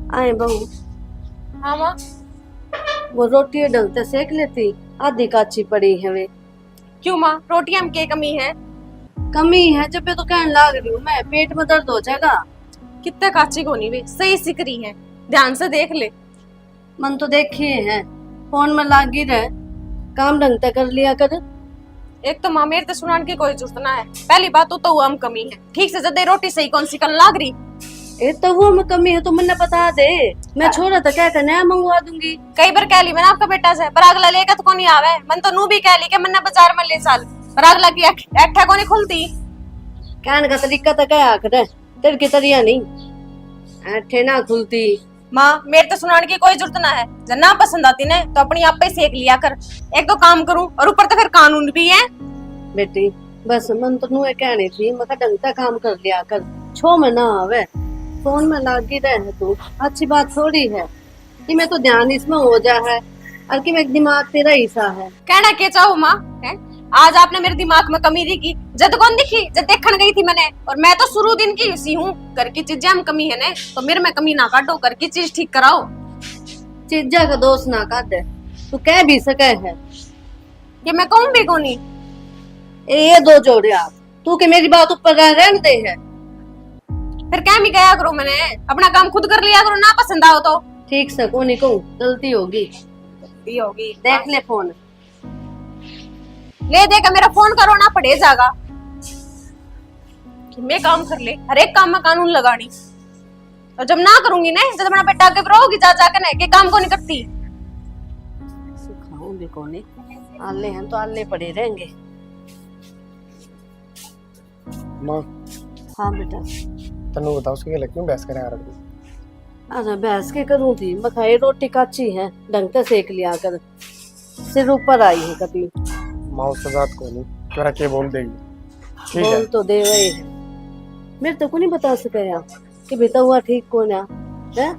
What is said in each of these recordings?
आए बहू। हाँ माँ। वो रोटी ढंग से सेक लेती, आधी काची पड़ी है वे। क्यों माँ, रोटियां में क्या कमी है? कमी है जब भी तो कहने लाग रही हूँ मैं, पेट में दर्द हो जाएगा। कितने काची कोनी वे, सही सिक रही है, ध्यान से देख ले। मन तो देखिए है, फोन में लागी रहे, काम ढंग से कर लिया कर। एक तो माँ मेरे तो सुनान की कोई जरूरत ना है। पहली बात तो हम कमी है, ठीक से जदे रोटी सही कौन सी कल लाग रही। ए तो वो में कमी है तो मन्ने बता दे, मैं छोरा तो क्या करना मंगवा दूंगी। कई बार कह ली मैंने आपका बेटा से, पर अगला लेकर तो कोनी आवे। मन तो नू भी कह ली कि मन्ने बाजार में ले चल, पर अगला की ऐठा कोनी खुलती। कहने का तरीका तो क्या आखिर तेरे की तरिया नहीं, ऐठे ना खुलती। माँ मेरे तो सुनाने की कोई जरूरत ना है, जब ना पसंद आती ना तो अपनी आप पे सेक लिया कर। एक तो काम करूं और ऊपर तो फिर कानून भी है। बेटी बस मन तो नू कहनी थी, मैं ढंग से काम कर लिया कर, छो में ना आवे, फोन में लागी रहे तू, अच्छी बात थोड़ी है कि मैं तो ध्यान इसमें हो जा है और कि मैं दिमाग तेरा हिस्सा है। कहना क्या चाहो माँ है? आज आपने मेरे दिमाग में कमी दिखी, जब कौन दिखी, जब देखने गई थी मैंने। और मैं तो शुरू दिन की इसी हूँ, घर की चीजें में कमी है ना तो मेरे में कमी ना काटो, घर की चीज ठीक कराओ। चीजा का दोष ना काट दे, तू कह भी सके है ये मैं कहूँ भी कोनी। ये दो जोड़े आप तू के मेरी बात ऊपर रहने दे है। फिर क्या भी कहा करो, मैंने अपना काम खुद कर लिया करो, ना पसंद आओ तो। ठीक से कोनी कहूँ, गलती होगी होगी। देख ले फोन, ले देकर मेरा फोन करो ना पड़े जाएगा कि मैं काम कर ले, हर एक काम में कानून लगानी। और जब ना करूंगी ना जब अपना बेटा आगे रहोगी जा जाकर ना कि काम को नहीं करती। सिखाऊं भी कोनी, आले हैं तो आले पड़े रहेंगे। माँ हाँ बेटा। तनु बताओ उसके लिए क्यों बहस करें यार? अरे बहस के करूँ थी, बखाई रोटी काची है ढंग से सेक लिया कर, सिर ऊपर आई है कभी। माँ उसके साथ को नहीं तेरा क्या बोल देगी? ठीक बोल है तो दे वही है, मेरे तो को नहीं बता सके यार कि बेटा हुआ ठीक को ना है।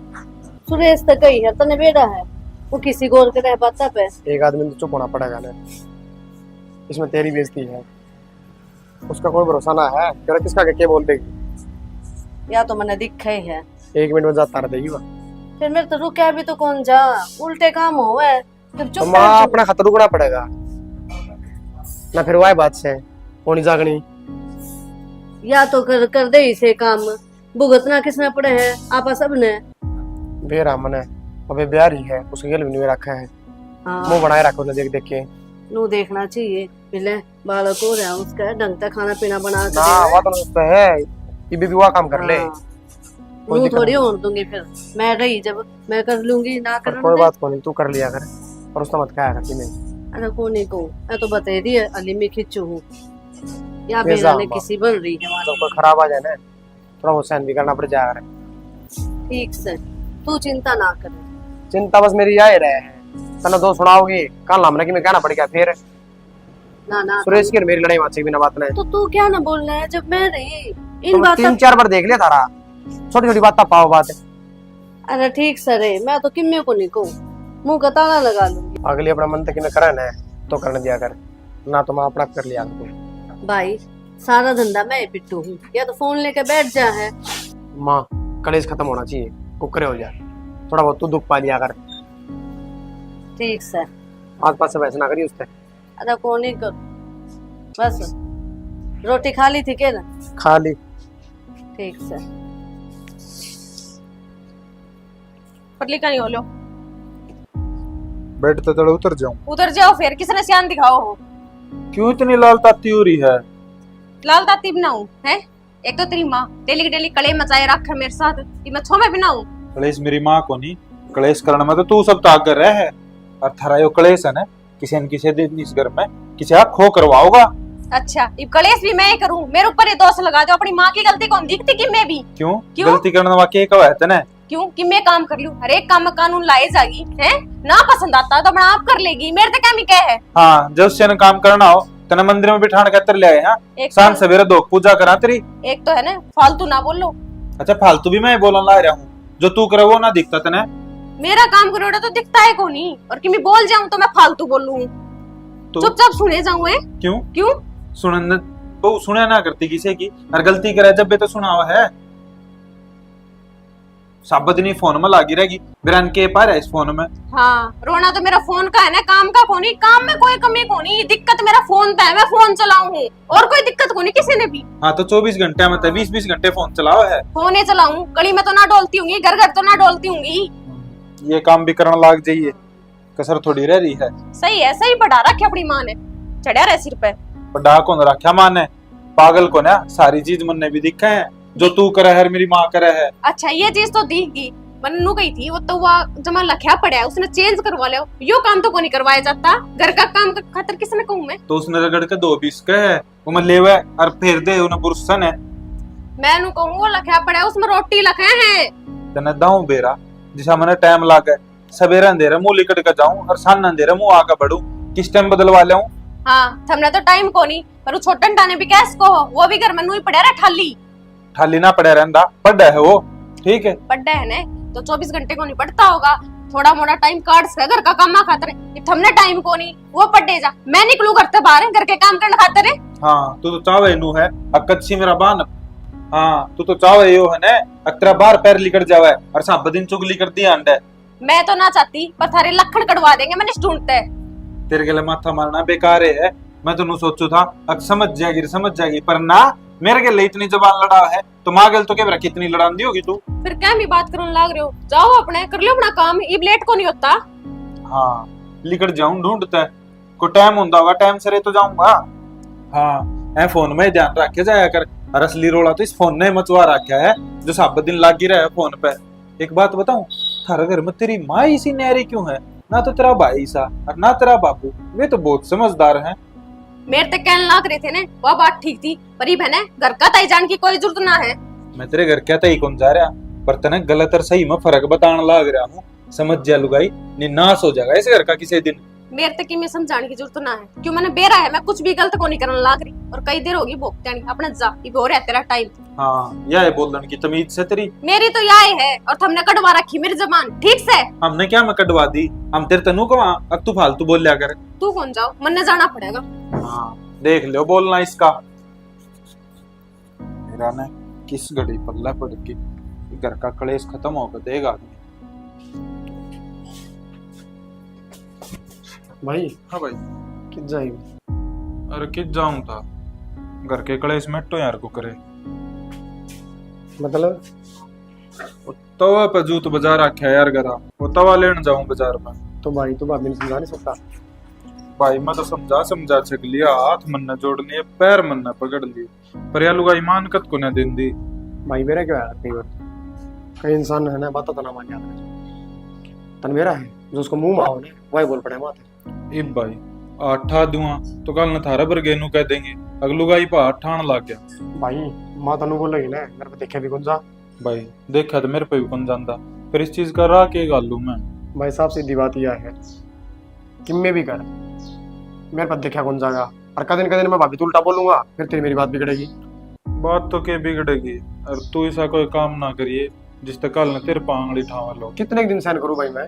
सुरेश तक ही है तने बेड़ा है, वो किसी गौर के रह पाता पे। एक आदमी तो चुप होना पड़ेगा ना, इसमें तेरी बेइज्जती है, उसका कोई भरोसा ना है, तेरा किसका क्या बोल देगी? या तो मैंने दिखा ही है, 1 मिनट में जाता रह देगी वह। फिर मेरे तो रुका भी तो कौन जा, उल्टे काम होवे फिर तो चुप माँ अपना खतर रुकना पड़ेगा ना, फिर वही बात से होनी जागनी। या तो कर दे इसे काम, भुगतना किसने पड़े है आपा सब ने। बेरा मन है अबे ब्याह ही है, उसके गल भी नहीं रखा है, मुंह बनाए रखो ना देख देख के। नू देखना चाहिए मिले बालक हो रहा उसका ढंग से खाना पीना बना के ना देवे। वो तो है ये भी हुआ काम कर ले। नू थोड़ी होने दूंगी, फिर मैं रही जब मैं कर लूंगी ना कर। कोई बात को नहीं, तू कर लिया कर और उसका मत खाया करती मैं। अरे को नहीं कहूँ, मैं तो बता दी अली में खिंचू हूँ या बेजा बेरा ने अम्मा। किसी बन रही है तो कोई खराब आ जाए ना थोड़ा बहुत सहन भी करना पड़ जाएगा। ठीक से तू चिंता ना कर। चिंता बस मेरी यही रहे है, तना दो सुनाओगी कल हमने कि मैं कहना पड़ गया फिर ना ना सुरेश की और मेरी लड़ाई वाची बिना बात नहीं। तो तू क्या ना बोलना है जब मैं रही इन तुम बातों। 3-4 बार देख लिया थारा, छोटी छोटी बात पाओ बात। अरे ठीक सरे, मैं तो किम्मे को नहीं कहूँ, मुंह का ताला लगा लूंगी। अगली अपना मन तक में करन है तो करने दिया कर, ना तो मैं अपना कर लिया कर। भाई सारा धंधा मैं पिट्टू हूँ, या तो फोन लेके बैठ जा है। माँ कलेश खत्म होना चाहिए, कुकरे हो जाए, थोड़ा बहुत तू दुख पा लिया कर। ठीक से आस पास से वैसे ना करी उससे। अरे को नहीं कर, बस रोटी खा ली थी क्या ना? खा ली। ठीक से पतली का नहीं हो लो, बेड तो चढ़ उतर जाऊं। उधर जाओ फिर किसने सियान दिखाओ हो। क्यों इतनी लाल ताती हो रही है? लाल ताती बनाऊं है? एक तो तेरी माँ डेली की डेली कले मचाए रख मेरे साथ कि मैं छो में बनाऊं। कलेश मेरी माँ को नहीं, कलेश करने में तो तू सब ताक कर रहा है, और थारा यो कलेश है ना किसी न किसी दिन इस घर में किसी आ खो करवाओगा। अच्छा ये कलेश भी मैं ही करूं, मेरे ऊपर ये दोष लगा दो। अपनी माँ की गलती कौन दिखती कि मैं भी क्यों क्यों? गलती करने वाके कब है तने? क्यों कि मैं काम कर लूं, हर एक काम में कानून लाए जागी है। ना पसंद आता तो अपना आप कर लेगी, मेरे तो क्या मी कह है। हाँ जब से न काम करना हो तने मंदिर में बिठाने के ले आए। हाँ एक शाम सवेरे दो पूजा करा तेरी। एक तो है ना फालतू ना बोलो। अच्छा फालतू भी मैं बोलने ला रहा हूँ, जो तू करे वो ना दिखता तने। मेरा काम करोड़ा तो दिखता है को नहीं, और कि मैं बोल जाऊं तो मैं फालतू बोलूं, तो चुपचाप सुने जाऊं है। क्यों क्यों सुनने तो सुने ना करती किसी की, और गलती करे जब भी तो सुना हुआ है। सब दिन ही फोन में लागी रहेगी, बिरान के पा रहा है इस फोन में। हाँ, रोना तो मेरा फोन का है ना, काम का कोनी, काम में कोई कमी कोनी, दिक्कत मेरा फोन का है, मैं फोन चलाऊं हूँ और कोई दिक्कत कोनी किसी ने भी। हाँ तो 24 घंटे में 20-20 घंटे फोन चलाओ है। फोन ही चलाऊं, गली में तो ना डोलती होंगी, घर घर तो ना डोलती होंगी। ये काम भी करना लाग जाइए, कसर थोड़ी रह रही है। सही है, सही बढ़ा रखी अपनी माँ ने, चढ़िया रहे सिर पे। बड़ा कौन रखा माँ ने, पागल को ना सारी चीज मन ने भी दिखा है, जो तू करे है मेरी माँ करे है। अच्छा ये चीज तो दिखगी, मन्नू गई थी वो तो वह जमा लखया पड़ा है, उसने चेंज करवा लिया, यो काम तो को नहीं करवाया जाता, घर का काम का खातर किसने कहूँ मैं। तो उसने रगड़ के 2 20 का है वो मैं लेवे और फिर दे उन्हें बुरसन है। मैं नु कहूँ वो लखया पड़ा है, उसमें रोटी लखे हैं। तने दाऊं बेरा जिसा मैंने टाइम लागे, सवेरे अंधेरे मुंह लिकट के जाऊं और सान अंधेरे मुंह आके बढ़ू, किस टाइम बदलवा ले। हाँ हमने तो टाइम को नहीं, पर वो छोटन टाने भी कैस को हो, वो भी घर में नू ही पड़ा रहा ठाली ठाली ना पड़े रहंदा, पढ़ा है वो ठीक है, पढ़ा है ने तो 24 घंटे को नहीं पढ़ता होगा, थोड़ा मोड़ा टाइम काट से घर का काम खातर, हमने टाइम को नहीं, वो पढ़े जा, मैं निकलू करते बाहर घर के काम करने खातर है। हाँ तू तो चावे नू है अकच्छी मेरा बान। हाँ तू तो चावे यो है ने अक्तरा बार पैर लिकट जावे और सब दिन चुगली कर दी अंडे। मैं तो ना चाहती, पर थारे लखन कटवा देंगे, मैंने ढूंढते है। तेरे के लिए माथा मारना बेकार है, मैं तो नू सोचू था अब समझ जाएगी, पर ना मेरे के लिए इतनी जबान लड़ा है तो माँ गल तो क्या कितनी लड़ांदी होगी तू। फिर क्या भी बात करने लाग रहे हो, जाओ अपने कर लो अपना काम, ये लेट को नहीं होता। हाँ लिकट जाऊं ढूंढता है, को टाइम होता होगा टाइम से तो जाऊंगा। हाँ ऐ फोन में ध्यान रखे जाया कर, और असली रोला तो इस फोन ने मचवा रखा है जो सब दिन लागी रहा है फोन पे। एक बात बताऊं, थारा घर में तेरी माँ इसी न्यारी क्यों है, ना तो तेरा भाई सा और ना तेरा बापू, वे तो बहुत समझदार हैं। मेरे तक कहने लाग रहे थे ने, वह बात ठीक थी, पर ये बहने घर का तय जान की कोई जरूरत ना है। मैं तेरे घर क्या तई कौन जा रहा, पर तने गलत और सही में फर्क बताने लाग रहा हूँ, समझ जा लुगाई, नाश हो जाएगा इस घर का किसी दिन। मेरे तक में समझाने की जरूरत ना है, क्यों मैंने बेरा है, मैं कुछ भी गलत को नहीं करने लाग रही, और कई देर होगी भोगते नहीं अपने जा, ये हो रहा है तेरा टाइम। हाँ यह है बोलने की तमीज से तेरी, मेरी तो यह है, और तुमने कटवा रखी मेरी जबान ठीक से। हमने क्या मैं कटवा दी, हम तेरे तनु को अब तू फालतू बोल लिया कर। तू कौन जाओ, मन जाना पड़ेगा। हाँ देख लो बोलना इसका, मेरा ने किस घड़ी पल्ला पड़ के घर का कलेश खत्म होकर देगा आदमी। भाई हाँ भाई कित जाएगी? अरे कित जाऊं था, घर के कलेश मेटो यार को करे, मतलब तवा पे जूत बाजार आख्या यार गरा, वो तवा लेने जाऊं बाजार में। तो भाई तो भाभी ने समझा नहीं सकता? भाई मैं तो समझा सक लिया, हाथ मन ने जोड़ लिए पैर मन ने पकड़ लिए, पर यार लुगाई मान कत को न दिन दी। भाई मेरा क्या है, कई बार कई इंसान है ना बात तो ना मान जाता, तन मेरा है जो उसको मुंह माओ ने वही बोल पड़े माते। इब भाई आठा दुआ तो कल न थारा बरगे नु कह देंगे, अगलू गाई पा ठाण लाग गया। भाई माँ तनु बोलेगी ना, मेरे को देखे भी कौन सा भाई देखा तो मेरे पे भी कौन जानता, फिर इस चीज का राह के गालू मैं। भाई साहब सीधी बात यह है कि मैं भी कर मेरे पास देखा कौन जाएगा, और कदन मैं भाभी तो उल्टा बोलूंगा, फिर तेरी मेरी बात बिगड़ेगी। बात तो के बिगड़ेगी, और तू ऐसा कोई काम ना करिए जिस तक कल न तेरे पांगड़ी ठावा लो। कितने दिन सहन करूं भाई मैं,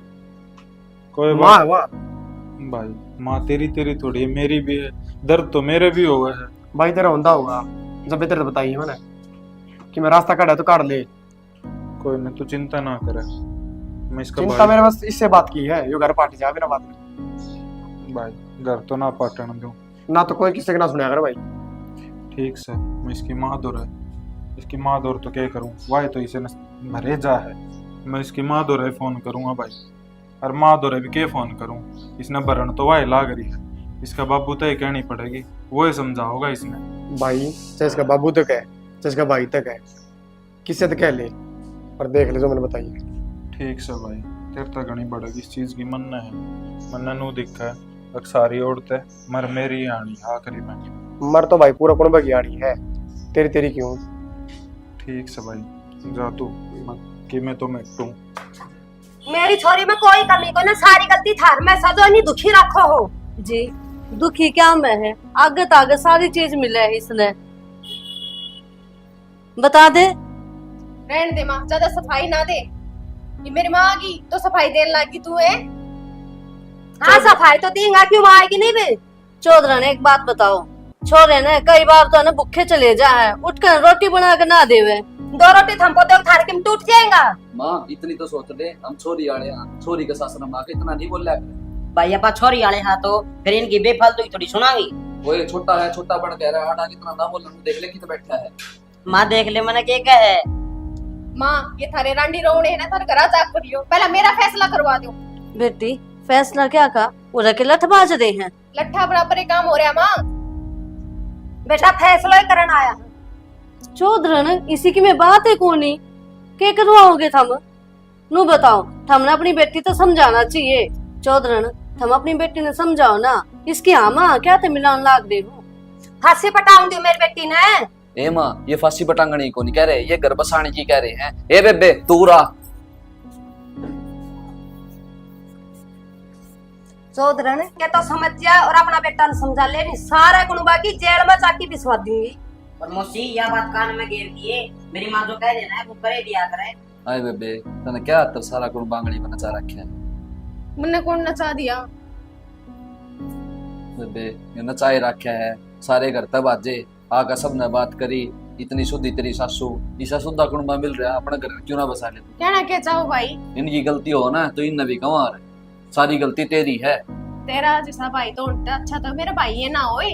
कोई माँ है माँ। भाई माँ तेरी थोड़ी है, मेरी भी है, दर्द तो मेरे भी हुआ है। भाई तेरा होता होगा, जब भी तेरे बताई है मैंने कि मैं रास्ता काटा तो काट ले। कोई न तू चिंता ना करे, मैं इसका चिंता मेरे बस इससे बात की है, यो घर पार्टी जा बिना बात में। भाई घर तो ना पाटन दूं ना तो कोई किसी के ना सुना कर भाई। ठीक से, मैं इसकी माँ दौर है, इसकी माँ दौर तो क्या करूं, वाई तो इसे भरे जा है, मैं इसकी माँ दौर फोन करूंगा भाई, और माँ दौरे भी क्या फोन करूं, इसने भरण तो वाई लाग रही है, इसका बाबू तो ये कहनी पड़ेगी, वो ही समझाओगा इसने। भाई चाहे इसका बाबू तक है चाहे इसका भाई तक है, किससे तो कह ले, और देख ले जो मैंने बताई है। ठीक से भाई तेरे तक घनी बढ़ेगी इस चीज की, मन है मन नू दिखा है, अक्सारी औरतें मर मेरी आनी आखिरी में, मर तो भाई पूरा कुंबा की आड़ी है, तेरी तेरी क्यों। ठीक से भाई जा तू, कि मैं तो मेटू। मेरी छोरी में कोई कमी को ना, सारी गलती थार में सजो नहीं दुखी रखो हो जी दुखी क्या मैं है, आगे तागे सारी चीज मिले है इसने, बता दे। रहने दे माँ, ज्यादा सफाई ना दे, ये मेरी माँ आ गई तो सफाई देने लगी तू है। हाँ सफाई तो देंगा, क्यों आएगी नहीं बे। चौधरा ने एक बात बताओ, छोरे ने कई बार तो ना भूखे चले जा है, उठ कर रोटी बना के ना देवे, दो रोटी थमको दो थार के में टूट जाएगा। माँ इतनी तो सोच ले, हम छोरी आले हैं, छोरी का सासरा माँ के इतना नहीं बोल रहा है। भाई अपा छोरी आले हाँ तो फिर इनकी बेफालतू की थोड़ी सुनागी। वो ये छोटा है, छोटा बन कह रहा है, आड़ा कितना ना बोल, देख ले कितना बैठा है। माँ देख ले मैंने क्या कहे। माँ ये थारे रांडी रोने है ना, थारे घर जा कर लियो, पहला मेरा फैसला करवा दो। बेटी फैसला क्या का, वो रखे लठ बाज रहे हैं। लट्ठा बराबर ही काम हो रहा है माँ। बेटा फैसला ही करना आया। चौधरन इसी की में बात है कोनी के करवाओगे थम? नू बताओ, थमने अपनी बेटी तो समझाना चाहिए। चौधरन थम अपनी बेटी ने समझाओ ना, इसकी आमा क्या ते मिलान लाग दे हो। फांसी पटाऊंगी मेरी बेटी ने। ए माँ ये फांसी पटांगनी को नहीं कह रहे, ये घर बसाने की कह रहे हैं। ए बेबे तू रहा। चौधरन के तो समझ जा और अपना बेटा ने समझा ले, नहीं सारा गुण बाकी जेल में जाके बिस्वा दूंगी। और मौसी यह बात कान में घेर दिए, मेरी माँ जो कह देना है वो करे दिया करे। आए बेबे तने क्या तो सारा कुछ बांगड़ी में नचा रखे है। मैंने कौन नचा दिया? बेबे ये नचाए रखे है, सारे घर तब आजे आका सबने बात करी, इतनी शुद्ध तेरी सासू, ईसा शुद्धा कुंबा मिल रहा, अपना घर क्यों ना बसा ले। कहना क्या चाहो भाई? इनकी गलती हो ना तो इन भी कमा रहे, सारी गलती तेरी है। तेरा जैसा भाई तो उल्टा अच्छा तो मेरा भाई है ना होए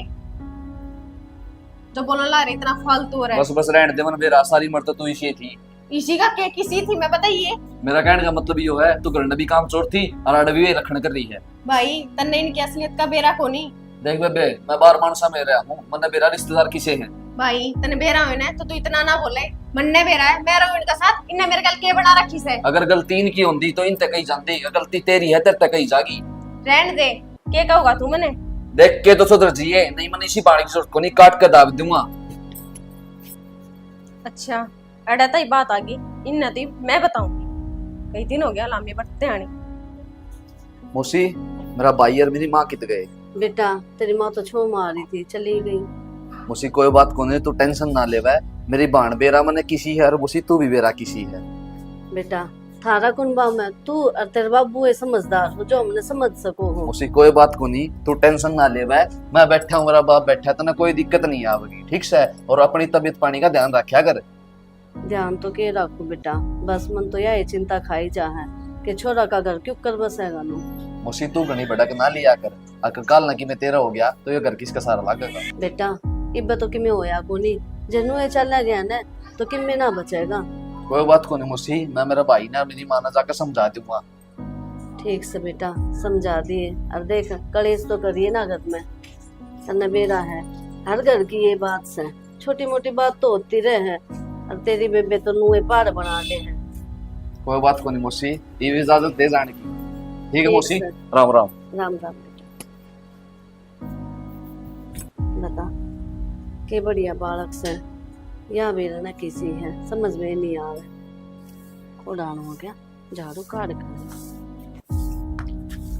जो बोलने ला रहे इतना फालतू हो रहा है। बस बस रहने दे मन बेरा, सारी मर्द तो इसी थी। इसी का क्या किसी थी मैं बताइए। मेरा कहने का मतलब यो है तू घर भी काम चोर थी और आड़ भी रखने कर रही है। भाई तन्ने इनकी असलियत का बेरा को नहीं। देख बेबे मैं बार मानसा में रहा हूँ, मन बेरा रिश्तेदार किसे हैं। भाई तने बेरा हुए ना तो तू इतना ना बोले, मन्ने बेरा है मैं रहूं इनका साथ, इनने मेरे गल के बना रखी से। अगर गलती इनकी होती तो इन तक ही जानती, गलती तेरी है तेरे तक ही जागी। रहने दे, क्या कहूंगा तू मने? देख के तो सुधर जिए, नहीं मन इसी पानी की जरूरत को नहीं, काट के दाब दूंगा। अच्छा अड़ता ही बात आ गई इन नती मैं बताऊंगी। कई दिन हो गया लामी बढ़ते आनी। मौसी मेरा भाई और मेरी माँ कित गए? बेटा तेरी माँ तो छो मारी थी, चली गई। मौसी कोई बात को नहीं, तू टेंशन ना ले। मेरी बाण बेरा मने किसी है और मौसी तू भी बेरा किसी है। बेटा थारा कुनबा में तू और तेरे बाबू है समझदार हो जो हमने समझ सको हो। मौसी कोई बात को नहीं, तू टेंशन ना ले। मैं बैठा हूँ, मेरा बाप बैठा है, तो ना कोई दिक्कत नहीं आवेगी, ठीक से। और अपनी तबीयत पानी का ध्यान रखा कर। ध्यान तो के रखो बेटा, बस मन तो यही चिंता खाई जा है कि छोरा का घर क्यों कर बसेगा नु। मौसी तू घनी भड़क ना लिया कर, अगर काल ना कि मैं तेरा हो गया तो ये घर किसका सारा लागेगा। बेटा इब्बे तो किमें होया कोनी, जनु ये चला गया ना तो किमें ना बचेगा। कोई बात को नहीं मौसी, मैं मेरा भाई ना मेरी माँ ना जाकर समझा दूंगा। ठीक से बेटा समझा दिए। और देख कलेश तो करिए ना घर में, तन्ने बेरा है हर घर की ये बात से, छोटी मोटी बात तो होती रहे है। और तेरी बेबे तो नुए पहाड़ बना दे हैं। कोई बात को नहीं मौसी, ये भी इजाजत दे जाने की। ठीक है मौसी, से। राम राम। राम राम बेटा। बता के बढ़िया बालक से या मेरा ना किसी है समझ में नहीं आ रहा। उड़ान हो गया झाड़ू काट कर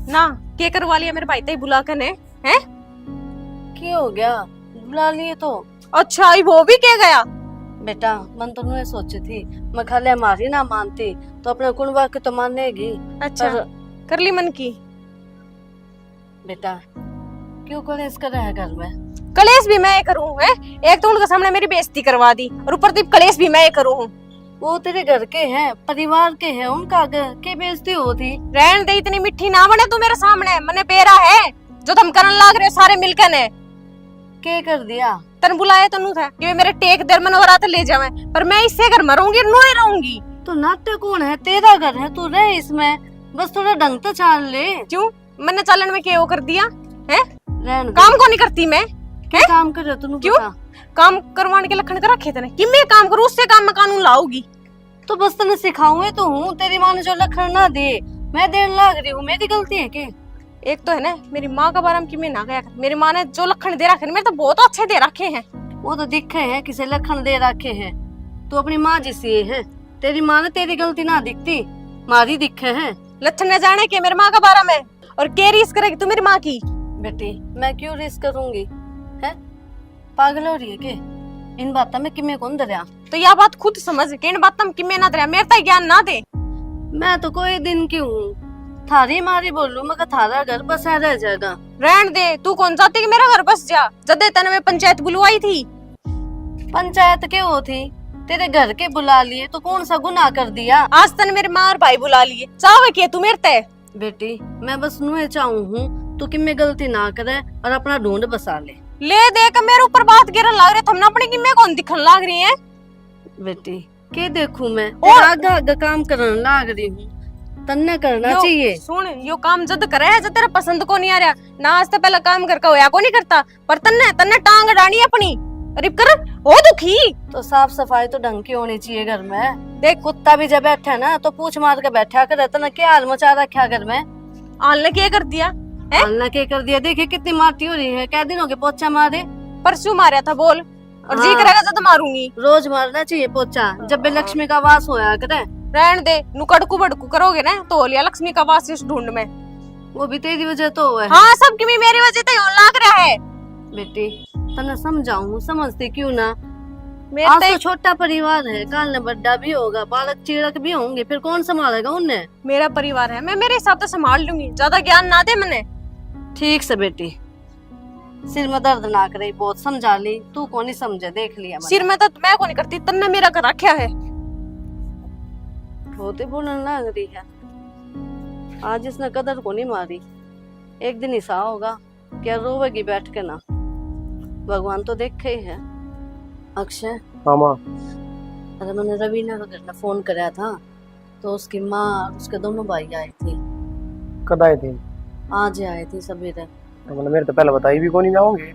ना के करवा लिया मेरे भाई ते बुला के ने हैं? क्या हो गया, बुला लिए तो। अच्छा ये वो भी के गया? बेटा मन तो नहीं सोची थी, मैं खाले हमारी ना मानती तो अपने कुनबा के तो मानेगी। अच्छा पर कर ली मन की। बेटा क्यों कलेश कर रहा है घर में? कलेश भी मैं करूं है? एक तो उनके सामने मेरी बेइज्जती करवा दी और ऊपर से कलेश भी मैं करूं। वो तेरे घर के हैं, परिवार के हैं, उनका घर के बेइज्जती होती। रहन दे, इतनी मिठी ना बने तू मेरे सामने। मने बेरा है जो तुम करन लाग रहे हो सारे मिलकर ने। के कर दिया? तन बुलाया तो नू था कि वे मेरे टेक दर मनोरात ले जावे, पर मैं इससे घर मरूंगी नो ही रहूंगी। तो नाट्य कौन है? तेरा घर है, तू रह इसमें, बस थोड़ा ढंग तो चाल ले। क्यों मैंने चालन में क्या वो कर दिया है? रहन दे। काम को नहीं करती मैं? क्या काम कर रहे हो तुम? क्यों? काम करवाने के लखन कर रखे थे कि मैं काम करूं, उससे काम में कानून लाऊगी। तो बस तने सिखाऊं तो हूँ, तेरी माँ ने जो लखन ना दे मैं देर लाग रही हूँ, मेरी गलती है के? एक तो है ना मेरी माँ का बारे में कि मैं ना गया कर, मेरी माँ ने जो लखन दे रखे मेरे तो बहुत अच्छे दे रखे हैं। वो तो दिखे हैं किसे लखन दे रखे हैं, तू अपनी माँ जैसी है। तेरी माँ ने तेरी गलती ना दिखती, मारी दिखे है। लक्षण न जाने के मेरी माँ का बारे में, और क्या रीस करेगी तू मेरी माँ की? बेटी मैं क्यों रिस्क करूंगी है? पागल हो रही है के? इन बातों में किमें कौन दरिया? तो यह बात खुद समझ के इन बातों में किमें ना दरिया, मेरे तक ज्ञान ना दे। मैं तो कोई दिन की हूँ, थारी मारी बोलूं मगर थारा घर बसा रह जाएगा। रहन दे, तू कौन चाहती कि मेरा घर बस जा? जदे तने में पंचायत बुलवाई थी। पंचायत के वो थी, तेरे घर के बुला लिए तो कौन सा गुनाह कर दिया? आज तन मेरी माँ और भाई बुला लिए, चाहे किए तू मेरे ते। बेटी मैं बस नुए चाहूँ हूँ तू कि मैं गलती ना करे और अपना ढूंढ बसा ले देख मेरे ऊपर बात गिरन लाग रही, तुमने अपनी की मैं कौन दिखन लाग रही है? बेटी के देखूं मैं तेरा आगा आगा काम करने लाग रही हूँ, तन्ने करना चाहिए। सुन यो काम जद करे है जब तेरा पसंद को नहीं आ रहा ना, आज तो पहला काम करके होया को नहीं करता, पर तन्ने तन्ने टांग अड़ानी अपनी रिप कर हो दुखी। तो साफ सफाई तो ढंग की होनी चाहिए घर में। देख कुत्ता भी जब बैठा है ना तो पूछ मार के बैठा कर, तना क्या हाल मचा रखा घर में। आलने क्या कर दिया है? आलना क्या कर दिया? देखिए कितनी मारती हो रही है, क्या दिन हो गए पोछा मारे? परसों मारा था बोल, और जी हाँ। करेगा जब मारूंगी। रोज मारना चाहिए पोछा, जब भी लक्ष्मी का वास होया करे। रहन दे, नु कड़कू बड़कू करोगे ना तो हो लिया लक्ष्मी का वास इस ढूंढ में। वो भी तेरी वजह तो हुआ है। हाँ सबकी भी मेरी वजह से होने लग रहा है। बेटी तना समझाऊं, समझती क्यों ना? मेरे आज ते तो छोटा परिवार है, काल ने बड्डा भी होगा, बालक चिड़क भी होंगे, फिर कौन संभालेगा उन्हें? मेरा परिवार है, मैं मेरे हिसाब से संभाल लूंगी, ज्यादा ज्ञान ना दे मैंने। ठीक से बेटी, सिर में दर्द ना करे, बहुत समझा ली, तू कौन नहीं समझे, देख लिया मैंने। सिर में तो मैं को नहीं करती, तन्ने मेरा कर रखा है। होते बोलने लग रही है, आज इसने कदर को नहीं मारी, एक दिन ऐसा होगा क्या रोवेगी बैठ के ना, भगवान तो देखे ही है। अक्षय हाँ माँ। अरे मैंने रवीना का घर में फोन कराया था तो उसकी माँ और उसके दोनों भाई आए थे। कद आए थे? आज आए थे सवेरे। तो मतलब मेरे तो पहले बताई भी कौन नहीं जाओगे।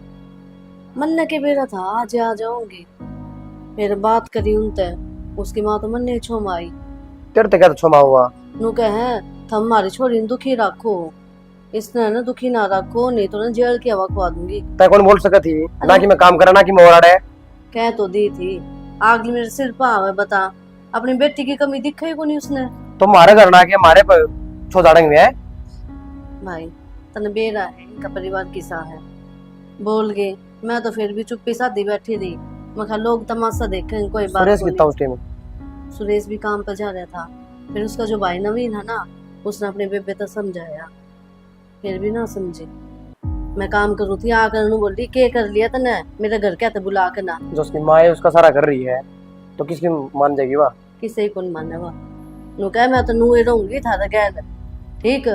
मन्ने के बेरा था आज आ जाऊंगी, फिर बात करी उनते, उसकी माँ तो मन्ने छोम आई। तेरे तो क्या तो क्षमा हुआ? नु कहे थम हमारी छोरी ने दुखी रखो, इसने ना दुखी ना रखो, नहीं तो ना जेल की हवा खुआ दूंगी। तय कौन बोल सका थी ना कि मैं काम करा ना कि मैं ओराड़ा है। कह तो दी थी, आग मेरे सिर पर बता, अपनी बेटी की कमी दिखाई को नहीं उसने। तो हमारे घर ना के हमारे पर छोड़ाड़ेंगे है भाई तने बेरा है, इनका परिवार किसा है, बोल गए, मैं तो फिर भी चुप्पी साधी बैठी रही, मैं कहा लोग तमाशा देखें, कोई बात सुरेश को कितना नहीं। उस टाइम? सुरेश भी काम पर जा रहा था, फिर उसका जो भाई नवीन है ना, उसने अपने बेबे तक समझाया, फिर भी ना समझी। मैं काम करूँ थी, आकर नु बोली के कर लिया तने, मेरे घर क्या था बुला के ना। जो उसकी माँ है उसका सारा कर रही है तो किसकी मान जाएगी वह? किसे कौन माने वह? नु कह मैं तो नुए रहूंगी थारा गैर, ठीक,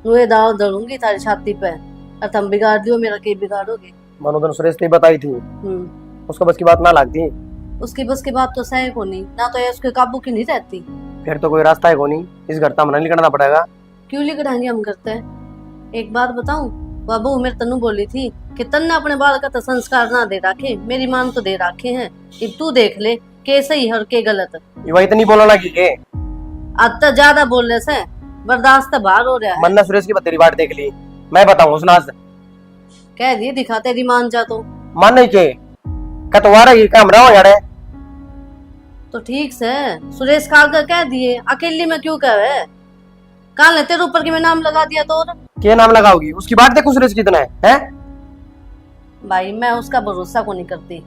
नुए दाव दड़ूंगी थारी छाती पे, और तुम बिगाड़ दियो मेरा, के बिगाड़ोगे? मनोदन सुरेश ने बताई थी, उसको बस की बात ना लगती। उसकी बस की बात तो सही को नहीं ना, तो ये उसके काबू की नहीं रहती। फिर तो कोई रास्ता है को नहीं, इस घर तो हमें निकलना पड़ेगा। क्यों लिखड़ाएंगे हम करते हैं? एक बात बताऊं, बाबू मेरे तनु बोली थी कि तन्ने अपने बाल का तो संस्कार ना दे रखे, मेरी मान तो दे रखे हैं, अब तू देख ले के सही है और के गलत। ये इतनी बोलने लगी के अब तो ज्यादा बोलने से बर्दाश्त तो बाहर हो रहा है। मन्ना सुरेश की तेरी बात देख ली, मैं बताऊं सुना कह दिए दिखा तेरी मान जा तो मान नहीं के कतवारा ये काम रहो यार। तो ठीक से सुरेश काल का कह दिए, अकेली में क्यों कहे? काल ने तेरे ऊपर की मैं नाम लगा दिया तो और? क्या नाम लगाओगी? उसकी बात देखो सुरेश कितना है? भाई मैं उसका भरोसा को नहीं करती,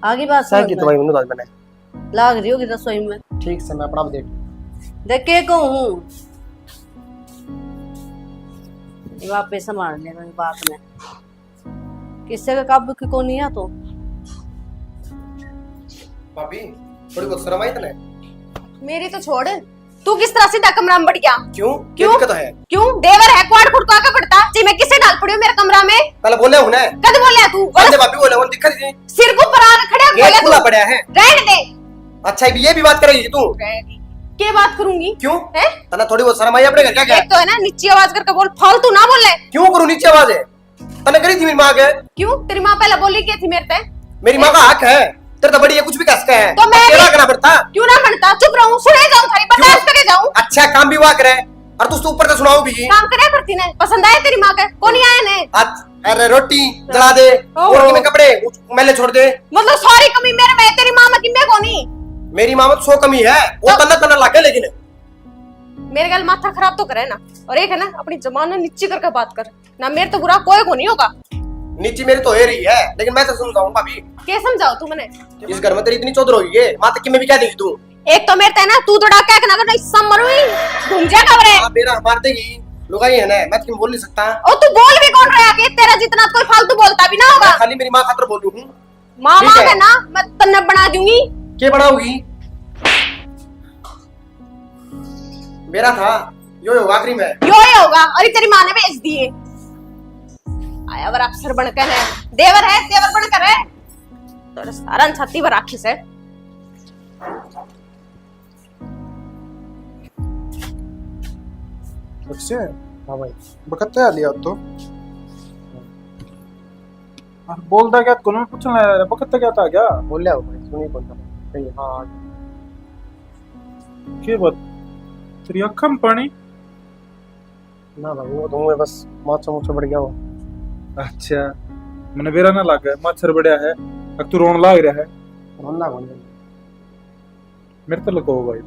आगे बात सही की समझ तो भाई उन्होंने मैंने लाग रही होगी रसोई में। ठीक से मैं अपना देख देख के कहूँ वापस संभाल लेना बात में, किससे का काबू की को नहीं आ तो। भाभी थोड़ी बहुत शर्म आई तने? मेरी तो छोड़, तू किस तरह सीधा कमरा में बढ़ गया? क्यों क्यों? दिक्कत है? क्यों देवर है क्वाड खुड़का के पड़ता जी, मैं किसे डाल पड़ी हूं मेरे कमरा में? पहले बोले हूं ना, कद बोले तू? पहले भाभी बोले हूं, दिक्कत थी सिर को पर आके खड़ा ये बोले खुला तू? पड़ा है। रहने दे। अच्छा ये भी बात करेगी तू? के बात करूंगी? क्यों है? तना थोड़ी बहुत शर्म आई अपने घर? क्या क्या एक तो है ना नीची आवाज करके बोल, फालतू ना बोले। क्यों करूं नीचे आवाज है? तने करी थी मेरी मां के? क्यों तेरी माँ पहले बोली क्या थी मेरे पे? मेरी मां का हक है, तेरे तो बड़ी है, कुछ भी कह सकते हैं, तो मैं तेरा भी- करना पड़ता। क्यों ना बनता? चुप रहूं, सुने जाऊं, थारी बर्दाश्त करे जाऊं। अच्छा काम भी हुआ करे और तू ऊपर से सुनाओ भी। काम करे करती ने, पसंद आए तेरी माँ के? कौन ही आए ने? अरे रोटी जला दे और में कपड़े मैले छोड़ दे। मतलब सारी कमी मेरे में, तेरी माँ में कि मैं कोनी? मेरी मां में 100 कमी है, वो तो- तना लागे, लेकिन मेरे गल माथा खराब तो करे ना, और एक है ना अपनी जबान नीची करके बात कर ना, मेरे तो बुरा कोई को नहीं होगा। नीचे मेरी तो है रही है, लेकिन मैं तो समझाऊं भाभी, क्या समझाओ तू मैंने? इस घर में तेरी इतनी चौधर होगी है, मां तक में भी क्या देगी तू? एक तो मेरे ना तू तो डाका ना कर समरुई घूम जा कवरे। हां मेरा मार देगी लुगाई है ना, मैं तो बोल नहीं सकता। ओ तू बोल भी कौन रहा है? तेरा जितना कोई फालतू बोलता भी ना होगा। खाली मेरी मां खातर बोलूं हूं। माँ ठीक माँ है। है ना, मैं तन्ने बना दूंगी, क्या बनाओगी? मेरा था यो होगा आखिरी में। यो ही होगा। अरे तेरी माँ ने भेज दिए। आया वर अफसर बनकर है, देवर है, देवर बनकर है। तो सारा छाती पर राखी से। अच्छे हाँ भाई। बकत्ते आ लिया तो बोलता क्या कौन पूछना है बकत्ते क्या था क्या बोल लिया भाई, सुनी कौन था कहीं? हाँ के बात तेरी अखा में पानी। ना भाई, वो तो मैं बस मौत से बढ़ गया वो। अच्छा मैंने बेरा ना लग गया मच्छर बढ़िया है अब तू रोन लाग रहा है रोना कौन है? मेरे तो लगो भाई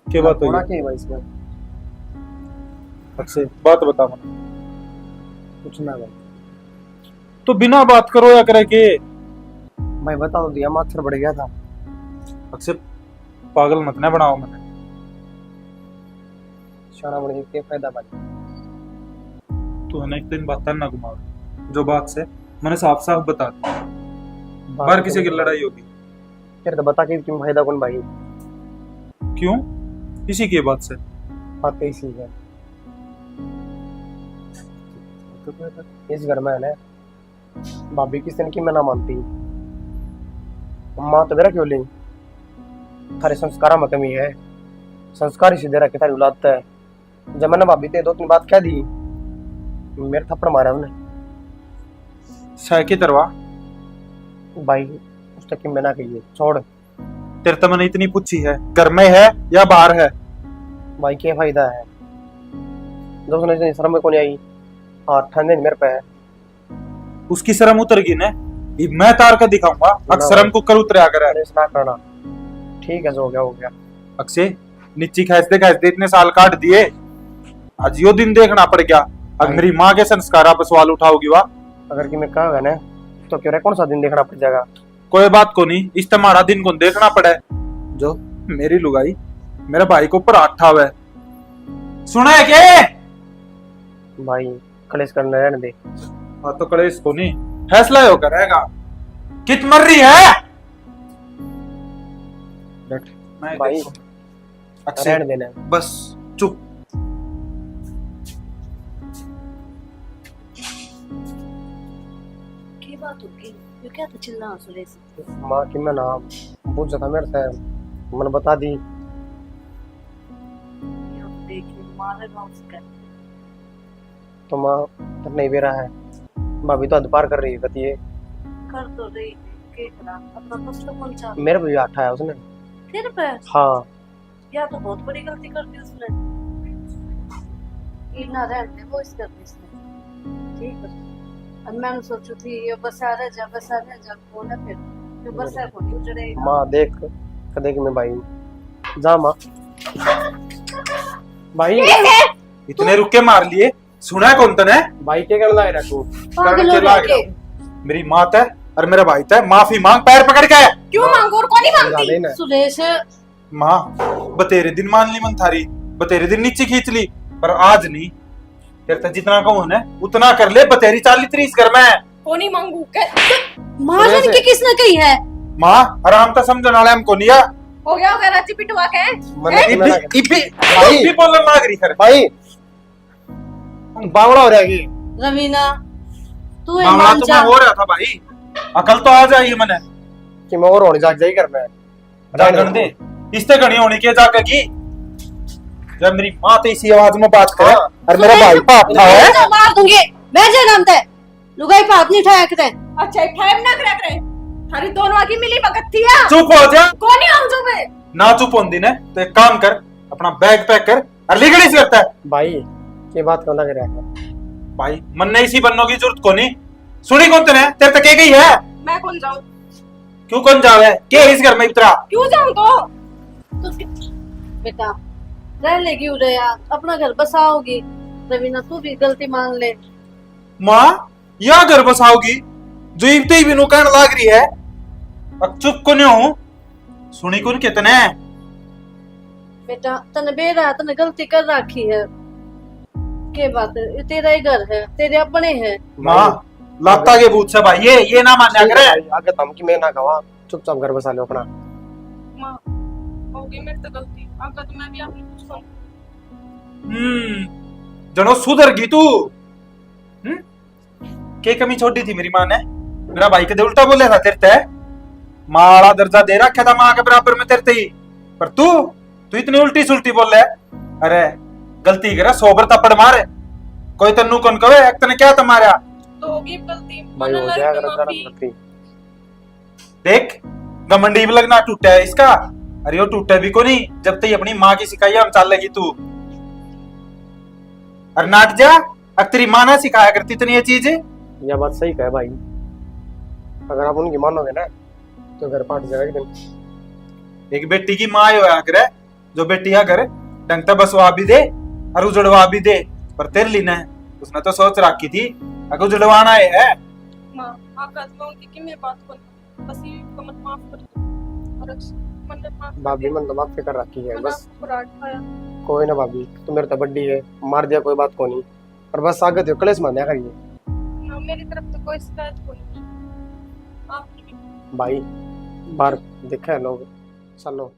के बात थोड़ा हुई क्या है भाई इसमें? अच्छा बात बता मन कुछ ना भाई। तो बिना बात करो या करे के भाई बता तो दिया, मच्छर बढ़ गया था। अक्सर पागल मत ना बनाओ मैंने शाना बढ़ गया, क्या फायदा भाई? तू है ना एक दिन बात ना घुमाओ जो बात से मैंने साफ साफ बता दी। बाहर किसी की लड़ाई होगी फिर तो बता के क्यों फायदा कौन भाई? क्यों इसी की बात से बात तो इसी है। इस घर में है ना भाभी किस दिन की मैं ना मानती। माँ तो मेरा क्यों ली? थारे संस्कारा में कमी है, संस्कार ही सीधे रखे थारी औलाद है। जब मैंने भाभी ते 2-3 बात कह दी, मेरे थप्पड़ मारा उन्हें। शाय की तरवा भाई उस तक की मैं ना कही छोड़। तेरे तो मैंने इतनी पूछी है घर में है या बाहर है। भाई क्या फायदा है? जो उसने इतनी शर्म में कौन आई? हाँ ठंडे मेरे पे है। उसकी शर्म उतर गई ने ये मैं तार का दिखाऊंगा अक्सरम को कर उतरे आकर अरे ना करना। ठीक है जो हो गया। अक्षय नीची खासते इतने साल काट दिए आज यो दिन देखना पड़ गया। अब मेरी माँ के संस्कारा पर सवाल उठाओगी वाह। अगर कि मैं कहा ना तो क्यों रे कौन सा दिन देखना पड़ जाएगा? कोई बात को नहीं इस तुम्हारा दिन को देखना पड़े जो मेरी लुगाई मेरे भाई को ऊपर हाथ ठावे सुना है के भाई कलेश करने रहने दे। हाँ तो कलेश को नहीं फैसला ही होकर रहेगा। कित मर रही है मैं भाई देखूं। अक्षय रहने देना। बस चुप की बात होगी? ये क्या तो चिल्ला सुरेश? माँ की मैं ना पूछ था मेरे से, मैंने बता दी। देखिए मारे गाँव से कर तो माँ तब नहीं बेरा है, भाभी तो हद पार कर रही है कती है। कर तो रही है, के करा अपना कष्ट कौन चाह मेरे पे भी हाथ आया उसने। तेरे पे? हाँ या तो बहुत बड़ी गलती कर दी उसने। इतना रहने वो इस कर दी इसने। ठीक है अब मैंने सोचू थी ये बस आ रहा जा कौन है फिर जो बस है कौन उजड़ेगा। माँ देख कदे कि मैं भाई जा माँ। भाई इतने रुके मार लिए सुना है कौन तने भाई क्या करना है तू? पागल हो लाग गया रहा। मेरी माँ है और मेरा भाई है माफी मांग पैर पकड़ के क्यों मांगू और कौन नहीं मांगती? ज्यादा ना सुरेश। माँ बतेरे दिन मान ली मन थारी बतेरे दिन नीचे खींच ली पर आज नहीं तेरे तो जितना कहूँ ना उतना कर ले बतेरी 40-30 घर में कौन नहीं मांगू मारन की किसने कही है? माँ आराम तो समझने वाले हमको नहीं हो गया रांची पिटवा के मैंने मना किया। भाई बोलने लग रही है भाई बावड़ा हो जाएगी। रवीना तू ये मामला मान तो जा। मैं हो रहा था भाई अकल तो आ जाइए मैंने कि मैं और होने जाग जाई कर मैं जागरण दे इससे घनी होनी के जाकर की जब मेरी माँ तो इसी आवाज में बात करे और मेरा भाई पाप था है तो मार दूंगी मैं जे नाम ते लुगाई पाप नहीं उठाया करे। अच्छा टाइम ना करे करे थारी दोनों की मिली भगत थी या चुप हो जा कौन नहीं आऊं जो मैं ना चुप होंदी ने तो एक काम कर अपना बैग पैक कर और लिगड़ी से करता है भाई ये बात कौन लग रहा है? भाई मन नहीं सी बनने की जरूरत को नहीं सुनी कौन तेने तेरे तक गई है मैं कौन जाऊं क्यों कौन जावे के इस घर में इतरा क्यों जाऊं तो बेटा रह लेगी उरे यार अपना घर बसाओगी। रवीना तू भी गलती मान ले। माँ या घर बसाओगी जो इतने ही बिनु कहने लाग रही है अब चुप को नहीं हूं सुनी कौन कितने बेटा तने बेरा तने गलती कर रखी है के बात है? ये तेरा ही घर है तेरे अपने है। माँ लाता के भूत से भाई ये ना मान्या करे आगे तम की मैं ना कहा चुपचाप घर बसा लो अपना। माँ होगी मेरी तो गलती, आका तो मैं भी आपने कुछ कहूँ। जनो सुधर गई तू। के कमी छोड़ी थी मेरी माँ ने? मेरा भाई कदे उल्टा बोले था तेरे ते? माड़ा दर्जा दे रखा था माँ के बराबर में तेरे ही, पर तू इतनी उल्टी सुल्टी बोल रहा है। अरे गलती करा, सोबर तपड़ मारे, कोई तन्नू कौन कहे, एक तने क्या तुम्हारा? तो होगी गलती, भाई हो मना जाएगा लगी जरा माफी। गलती। देख गमंडी भी लगना टूटा है इसका। अरे वो टूटा भी को नहीं जब तक अपनी माँ की सिखाई हम चाल लगी तू। अरे नाट जा, अब तेरी माँ ना सिखाया करती इतनी ये चीज। यह बात सही कहे भाई, अगर आप उनकी मानोगे ना तो घर पाट जाएगा एक दिन। एक बेटी की माँ होया करे, जो बेटी अगर ढंग से बसवा भी दे और उजड़वा भी दे, पर तेरे लिए ना उसने तो सोच रखी थी अगर उजड़वाना है। माँ आका मैं उनकी कि मैं बात करूँ, बस ये को मत माफ कर दो। और मन्नत माफ भाभी मन तो माफी कर रखी है, बस खाया कोई ना भाभी, तू मेरे तो बड्डी है, मार दिया कोई बात को नहीं, पर बस आगे तो कलेश मान दिया करिए। ना, मेरी तरफ तो कोई शिकायत को नहीं। आप भाई बाहर दिखे लोग, चलो।